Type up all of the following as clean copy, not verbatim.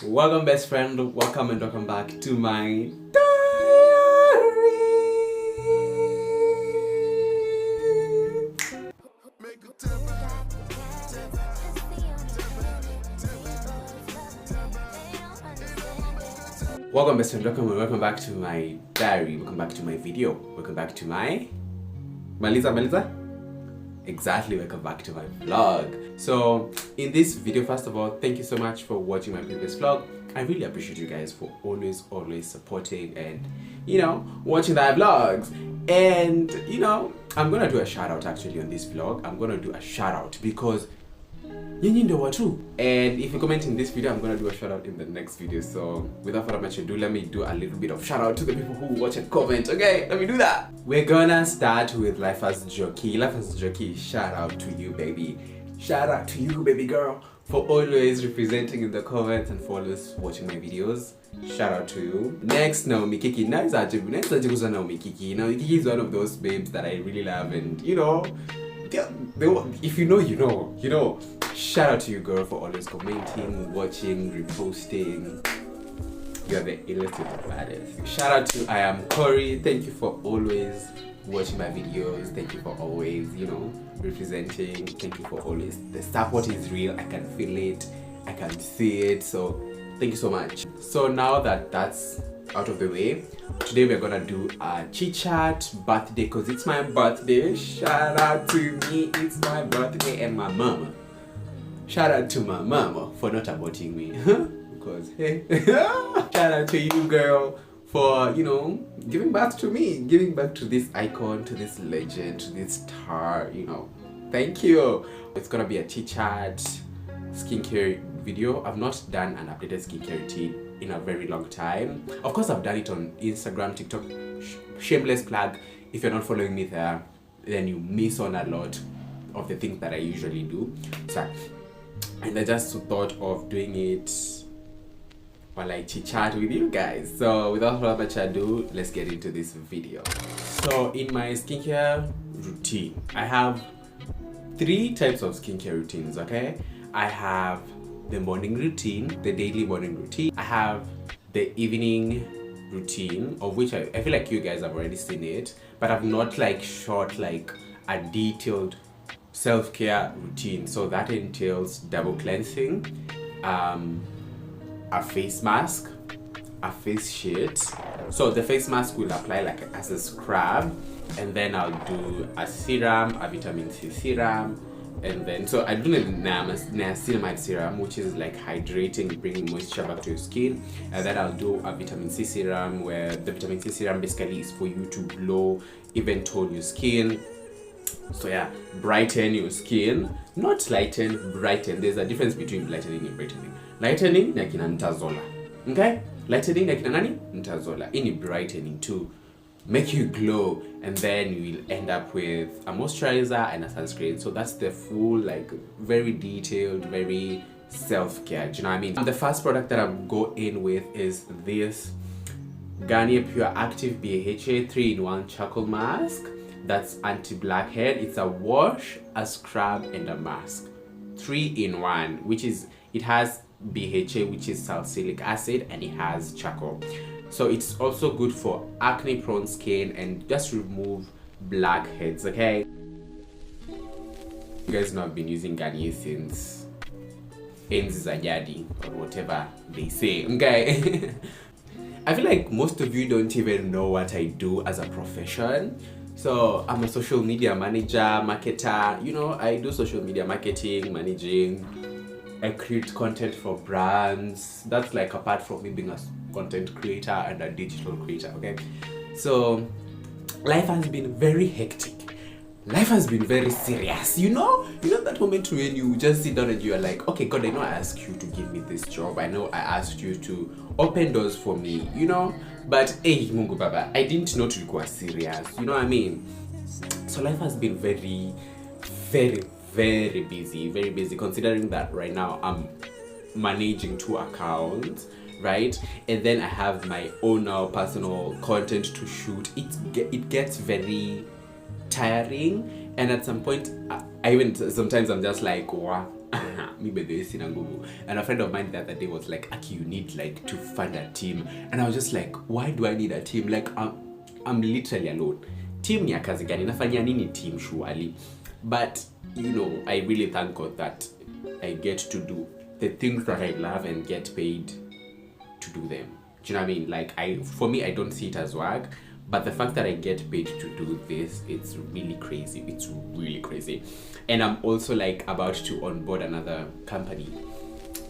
Welcome, best friend. Welcome and welcome back to my diary. Welcome, best friend. Welcome and welcome back to my diary. Welcome back to my video. Welcome back to my Melissa. Exactly, welcome back to my vlog. So in this video, first of all, thank you so much for watching my previous vlog. I really appreciate you guys for always supporting and watching my vlogs. And I'm gonna do a shout out actually on this vlog. I'm gonna do a shout out because nyinyi ndo watu. And if you comment in this video, I'm gonna do a shout out in the next video. So without further ado, let me do a little bit of shout out to the people who watch and comment. Okay, let me do that. We're gonna start with Life as Jockey. Life as Jockey, shout out to you, baby. Shout out to you, baby girl, for always representing in the comments and for always watching my videos. Shout out to you. Next, Naomi Kiki. Naomi Kiki. Naomi Kiki is one of those babes that I really love, and if you know. Shout out to you, girl, for always commenting, watching, reposting. You're the illest with the baddest. Shout out to I am Corey. Thank you for always watching my videos. Thank you for always, representing. Thank you for always. The support is real. I can feel it. I can see it. So thank you so much. So now that that's out of the way, today we're gonna do a chit chat birthday because it's my birthday. Shout out to me. It's my birthday and my mama. Shout out to my mama for not aborting me. Because hey, shout out to you, girl, for giving birth to me, giving back to this icon, to this legend, to this star. Thank you. It's gonna be a chit chat skincare video. I've not done an updated skincare routine in a very long time. Of course, I've done it on Instagram, TikTok. Shameless plug. If you're not following me there, then you miss on a lot of the things that I usually do. And I just thought of doing it while I chit chat with you guys. So without further ado, let's get into this video. So in my skincare routine, I have 3 types of skincare routines, okay? I have the morning routine, the daily morning routine. I have the evening routine, of which I feel like you guys have already seen it, but I've not shot a detailed self-care routine. So that entails double cleansing, a face mask, a face sheet. So the face mask will apply as a scrub, and then I'll do a serum, a vitamin C serum, and then so I do the niacinamide serum, which is hydrating, bringing moisture back to your skin, and then I'll do a vitamin C serum, where the vitamin C serum basically is for you to glow, even tone your skin. So yeah, brighten your skin, not lighten, brighten. There's a difference between lightening and brightening. Lightening na kina ntazola, okay? Lightening na kina nani? Ntazola. Ini brightening to make you glow, and then you will end up with a moisturizer and a sunscreen. So that's the full, very detailed, very self-care. Do you know what I mean? The first product that I'm going with is this Garnier Pure Active BHA 3-in-1 charcoal mask. That's anti-blackhead. It's a wash, a scrub, and a mask. 3-in-1, which is, it has BHA, which is salicylic acid, and it has charcoal. So it's also good for acne prone skin and just remove blackheads, okay? You guys know I've been using Garnier since Enzi za jadi, or whatever they say, okay? I feel like most of you don't even know what I do as a profession. So I'm a social media manager, marketer. I do social media marketing, managing. I create content for brands. That's apart from me being a content creator and a digital creator, okay? So life has been very hectic. Life has been very serious. You know that moment when you just sit down and you're like, okay, God, I know I asked you to give me this job. I know I asked you to open doors for me, but hey, Mungu Baba, I didn't know to go serious. You know what I mean? So life has been very, very, very busy, considering that right now I'm managing 2 accounts, right? And then I have my own personal content to shoot. It gets very tiring, and at some point I even sometimes I'm just like, wow, And a friend of mine the other day was like, Aki, you need like to find a team. And I was just like, why do I need a team? Like I'm literally alone. Team ni ya kazi gani? Nafanya nini team surely? But you know, I really thank God that I get to do the things that I love and get paid to do them. Do you know what I mean? Like for me, I don't see it as work, but the fact that I get paid to do this, it's really crazy. It's really crazy. And I'm also like about to onboard another company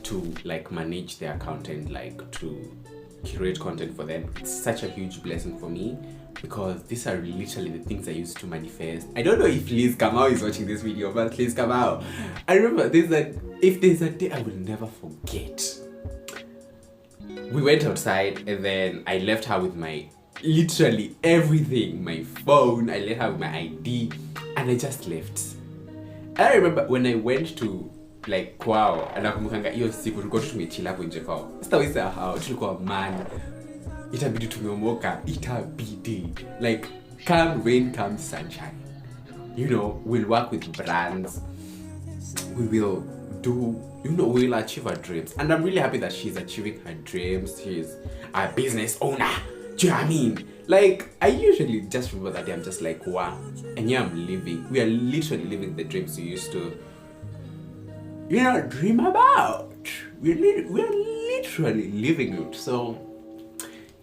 to like manage their content, like to curate content for them. It's such a huge blessing for me because these are literally the things I used to manifest. I don't know if Liz Kamau is watching this video, but Liz Kamau, I remember if there's a day I will never forget. We went outside and then I left her with my literally everything, my phone, I left her with my ID, and I just left. I remember when I went to like kwao, anakumukanga hiyo siku tulikuwa tumechila hapo nje kwao. Sitaweza hao, tulikuwa man. Itabidi tumeomoka, itabidi. Like come rain, come sunshine. You know, we'll work with brands. We will do, you know, we'll achieve our dreams. And I'm really happy that she's achieving her dreams. She's a business owner. Do you know what I mean? Like, I usually just remember that day, I'm just like, wow. And yeah, I'm living. We are literally living the dreams we used to, you know, dream about. We're literally living it. So,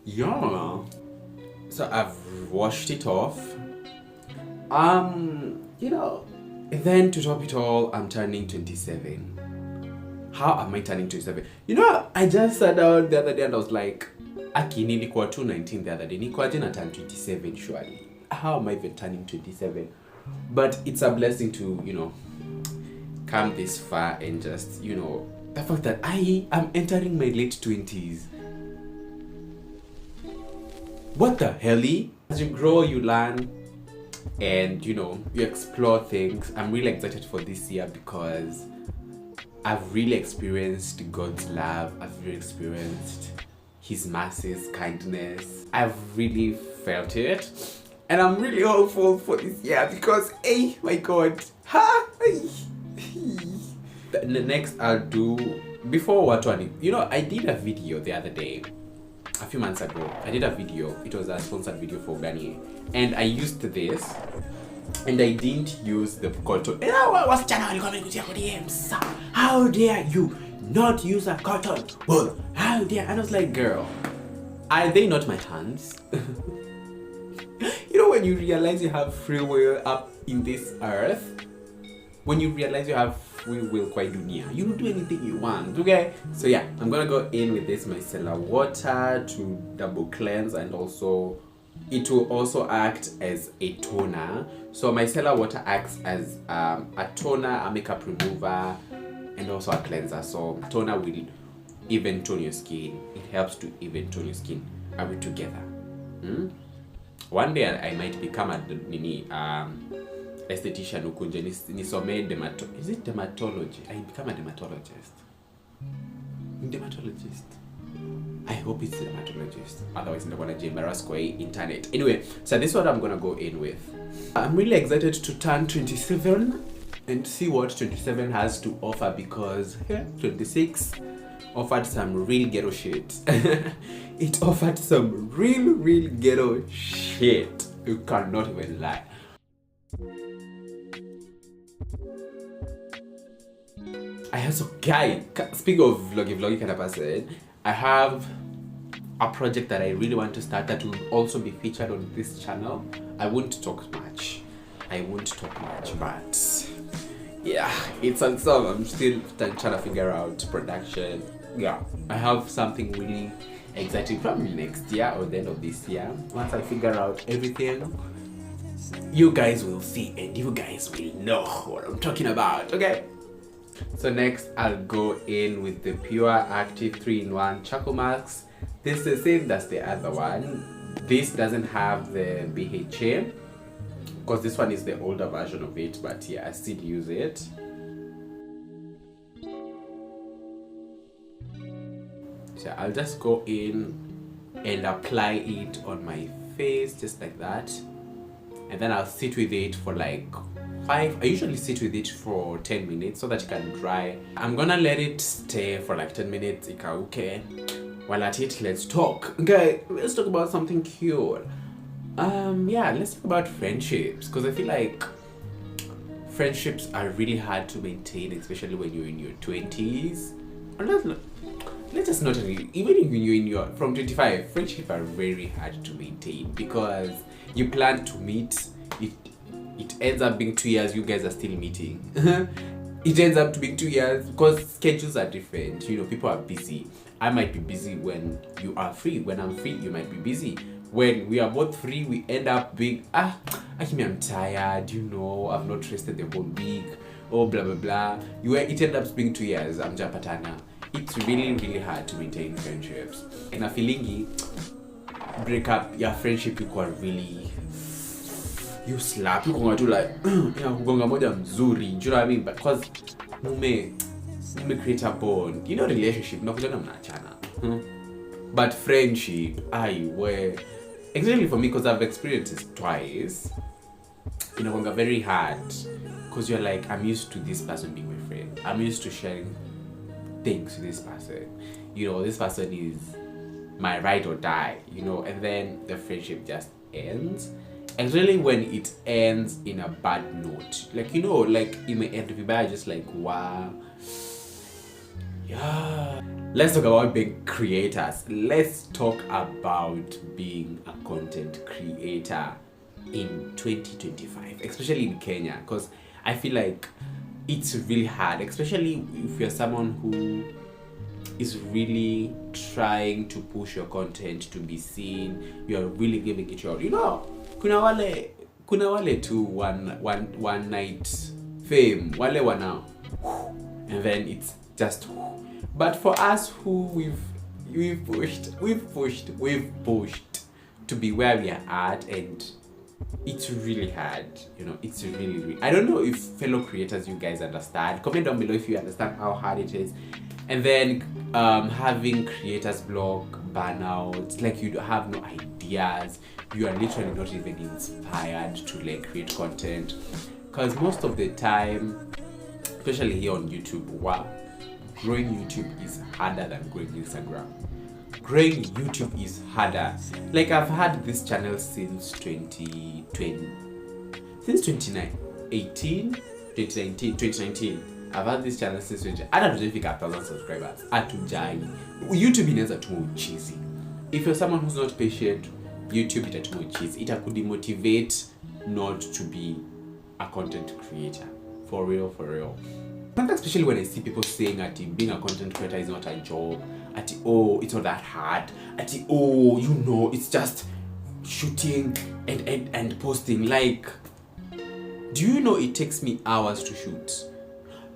yeah. So I've washed it off. You know, and then to top it all, I'm turning 27. How am I turning 27? You know, I just sat down the other day and I was like, Aki, nilikuwa 219 the other day. Nilikuwa jina turn 27 surely. How am I even turning 27? But it's a blessing to, you know, come this far and just, you know, the fact that I am entering my late 20s. What the hell? As you grow, you learn. And you know, you explore things. I'm really excited for this year because I've really experienced God's love. I've really experienced His mercies, kindness. I've really felt it, and I'm really hopeful for this year because, hey, my God, the next I'll do before what one. You know, I did a video the other day. A few months ago, I did a video. It was a sponsored video for Gani, and I used this, and I didn't use the cotton. And I was channel coming with your DMs. How dare you not use a cotton wool? How dare? And I was like, girl, are they not my hands? You know, when you realize you have free will up in this earth, when you realize you have free will kwa dunia, you will do anything you want, okay? So yeah, I'm gonna go in with this micellar water to double cleanse, and also it will also act as a toner. So micellar water acts as a toner, a makeup remover, and also a cleanser. So toner will even tone your skin. It helps to even tone your skin. Are we together? One day I might become a esthetician ukunje nisome is it dermatology? I become a dermatologist. I hope it's a dermatologist. Otherwise, I'm gonna embarrass kwa internet. Anyway, so this is what I'm gonna go in with. I'm really excited to turn 27 and see what 27 has to offer because 26 offered some real ghetto shit. It offered some real ghetto shit. You cannot even lie. I also, guy, speak of vloggy kind of person, I have a project that I really want to start that will also be featured on this channel. I won't talk much, but yeah, it's on some. I'm still trying to figure out production. Yeah, I have something really exciting probably next year or the end of this year. Once I figure out everything, you guys will see and you guys will know what I'm talking about, okay? So next I'll go in with the Pure Active 3-in-1 charcoal masks. This is the same as the other one. This doesn't have the BHA because this one is the older version of it, but yeah, I still use it. So I'll just go in and apply it on my face just like that, and then I'll sit with it for like 5. I usually sit with it for 10 minutes so that it can dry. I'm gonna let it stay for like 10 minutes. Okay. While at it, let's talk. Okay, let's talk about something cute. Yeah, let's talk about friendships, because I feel like friendships are really hard to maintain, especially when you're in your 20s. Let's just not even when you're in your from 25, friendships are very hard to maintain because you plan to meet, it ends up being 2 years, you guys are still meeting. It ends up to being 2 years because schedules are different. You know, people are busy. I might be busy when you are free. When I'm free, you might be busy. When we are both free, we end up being, I'm tired, you know, I've not rested the whole week, oh, blah, blah, blah. It ends up being 2 years, I'm Japatana. It's really, really hard to maintain friendships. And a feeling, break up your friendship, you can really, you slap, you can do like, kugonga moja mzuri, do you know what I mean? Because, mume create a bond. You know, relationship, nakujana mnaachana. But friendship, especially for me, because I've experienced it twice, you know, very hard. Because you're like, I'm used to this person being my friend. I'm used to sharing things with this person. You know, this person is my ride or die, you know, and then the friendship just ends. And really when it ends in a bad note, like, you know, like it may end vibaya, just like, wow. Yeah. Let's talk about being creators. Let's talk about being a content creator in 2025, especially in Kenya, because I feel like it's really hard, especially if you're someone who is really trying to push your content to be seen. You're really giving it your, you know, kuna wale to one night fame, wale wana, and then it's just. But for us who we've pushed to be where we are at, and it's really hard, you know, it's really I don't know if fellow creators, you guys understand. Comment down below if you understand how hard it is. And then having creators block, burnout, like you have no ideas, you are literally not even inspired to like create content, because most of the time, especially here on YouTube, wow, growing YouTube is harder than growing Instagram. Growing YouTube is harder. Like, I've had this channel since 2019. I've had this channel since 2019. I don't know if you got 1,000 subscribers. YouTube inaweza tu cheesy. If you're someone who's not patient, YouTube is too cheesy. It could demotivate not to be a content creator. For real. Especially when I see people saying that being a content creator is not a job, it's not that hard, you know, it's just shooting and posting. Like, do you know it takes me hours to shoot?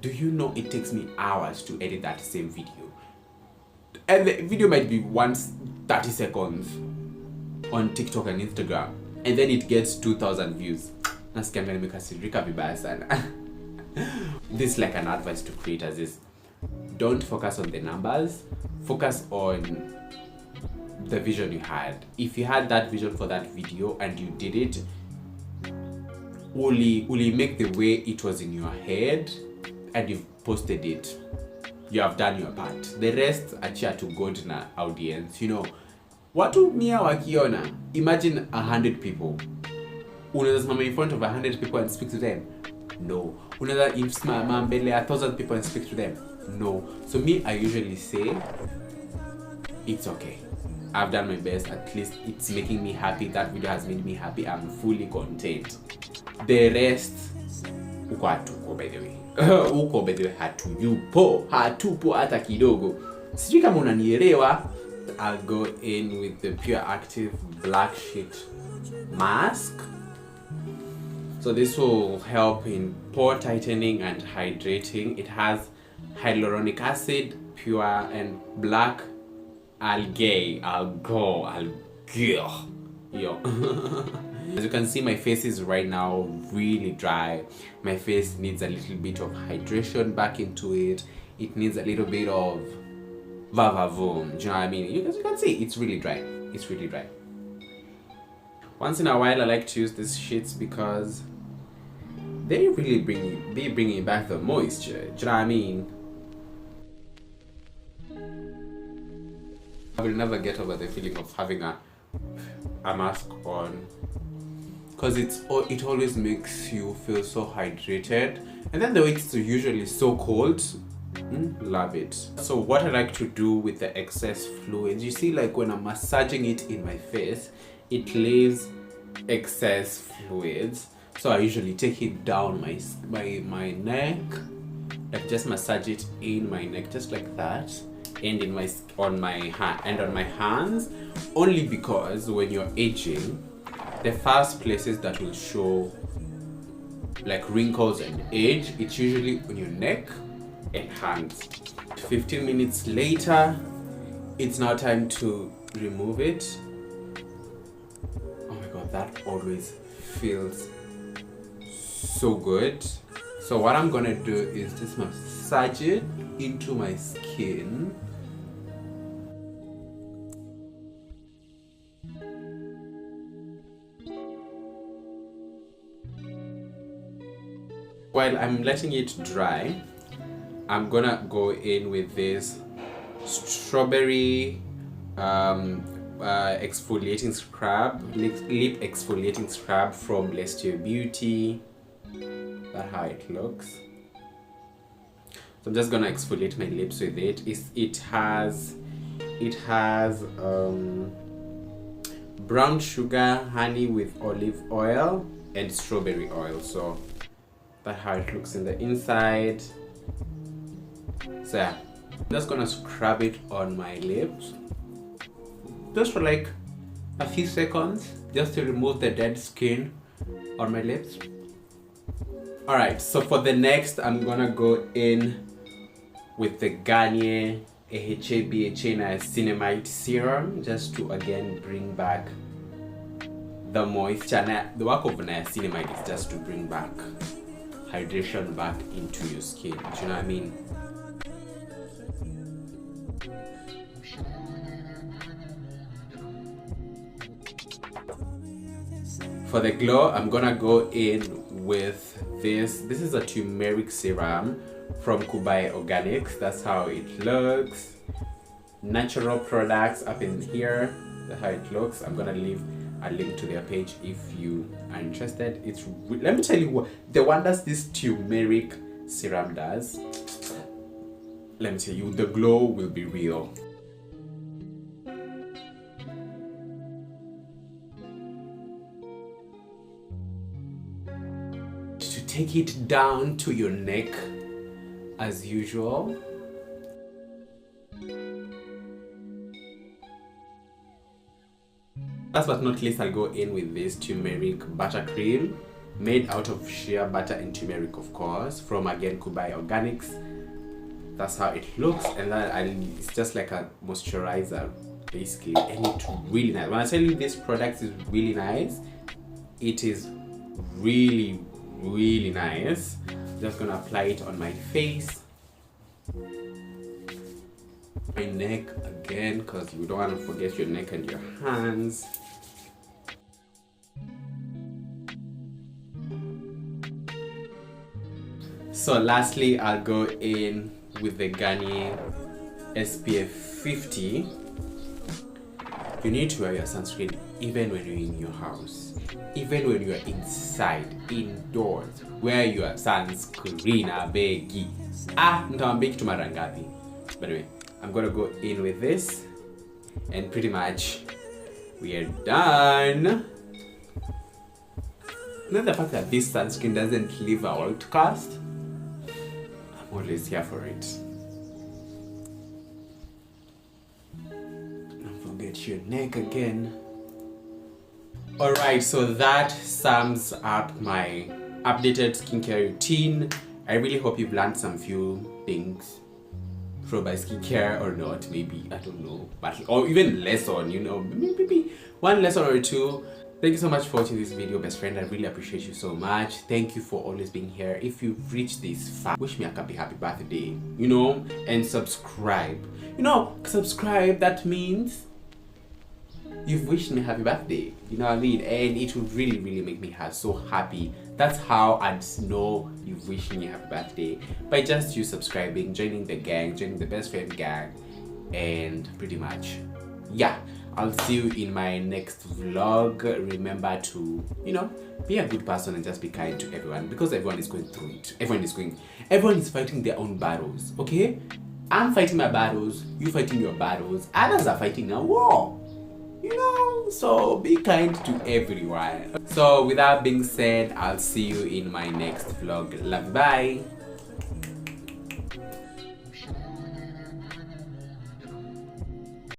Do you know it takes me hours to edit that same video? And the video might be 30 seconds on TikTok and Instagram, and then it gets 2,000 views. This is like an advice to creators is, don't focus on the numbers, focus on the vision you had. If you had that vision for that video and you did it, will you make the way it was in your head and you've posted it, you have done your part. The rest achia to God na audience. You know, watu mia wakiona, imagine 100 people. Unaweza simama in front of 100 people and speak to them? No. Unaweza simama mbele 1,000 people and speak to them? No. So me, I usually say, it's okay. I've done my best. At least it's making me happy. That video has made me happy. I'm fully content. The rest, uko hatuko, by the way. Uko, by the way, hatupo hata kidogo. Sijui kama unanielewa. I'll go in with the Pure Active Black Sheet Mask. So this will help in pore tightening and hydrating. It has hyaluronic acid, pure and black algae. Yo. As you can see, my face is right now really dry. My face needs a little bit of hydration back into it. It needs a little bit of vavavoom. Do you know what I mean? As you can see, it's really dry. It's really dry. Once in a while, I like to use these sheets because they really bringing back the moisture. Do you know what I mean? I will never get over the feeling of having a mask on, because it always makes you feel so hydrated, and then the way it's usually so cold. Love it. So what I like to do with the excess fluids, you see, like when I'm massaging it in my face, it leaves excess fluids. So I usually take it down my neck, like just massage it in my neck, just like that, and on my hands, only because when you're aging, the first places that will show like wrinkles and age, it's usually on your neck and hands. 15 minutes later, it's now time to remove it. Oh my god, that always feels so good. So what I'm gonna do is just massage it into my skin. While I'm letting it dry, I'm gonna go in with this strawberry exfoliating scrub, lip exfoliating scrub from Bastie Beauty. That's how it looks. So I'm just gonna exfoliate my lips with it. It has brown sugar, honey with olive oil, and strawberry oil. So that's how it looks in the inside. So yeah, I'm just gonna scrub it on my lips, just for like a few seconds, just to remove the dead skin on my lips. Alright, so for the next, I'm gonna go in with the Garnier AHA BHA Niacinamide Serum, just to again bring back the moisture. The work of niacinamide is just to bring back hydration back into your skin. Do you know what I mean? For the glow, I'm gonna go in with this. This is a turmeric serum from Kubai Organics. That's how it looks. Natural products up in here. That's how it looks. I'm gonna leave a link to their page if you are interested. Let me tell you what the wonders this turmeric serum does. Let me tell you, the glow will be real. To take it down to your neck as usual. Last but not least, I'll go in with this turmeric buttercream, made out of shea butter and turmeric, of course, from again Kubai Organics. That's how it looks, and then it's just like a moisturizer basically, and it's really nice. When I tell you this product is really nice, it is really nice. I'm just gonna apply it on my face, my neck again, because you don't want to forget your neck and your hands. So lastly, I'll go in with the Garnier SPF 50. You need to wear your sunscreen even when you're in your house, even when you're inside, indoors. Wear your sunscreen, abegi. Nitawambia kitu mara ngapi. But anyway, I'm gonna go in with this, and pretty much we are done. Not the fact that this sunscreen doesn't leave a old cast. I'm always here for it. Don't forget your neck again. Alright, so that sums up my updated skincare routine. I really hope you've learned some few things from my skincare, or not, maybe, I don't know, but or even lesson, you know, maybe one lesson or two. Thank you so much for watching this video, best friend. I really appreciate you so much. Thank you for always being here. If you've reached this far, wish me a happy birthday, you know, and subscribe. You know, subscribe, that means you've wished me happy birthday. You know what I mean? And it would really, really make me so happy. That's how I'd know you've wished me happy birthday, by just you subscribing, joining the gang, joining the best friend gang, and pretty much, yeah. I'll see you in my next vlog. Remember to, be a good person and just be kind to everyone, because everyone is going through it. Everyone is fighting their own battles, okay? I'm fighting my battles, you fighting your battles, others are fighting a war. So be kind to everyone. So with that being said, I'll see you in my next vlog. Love you, bye.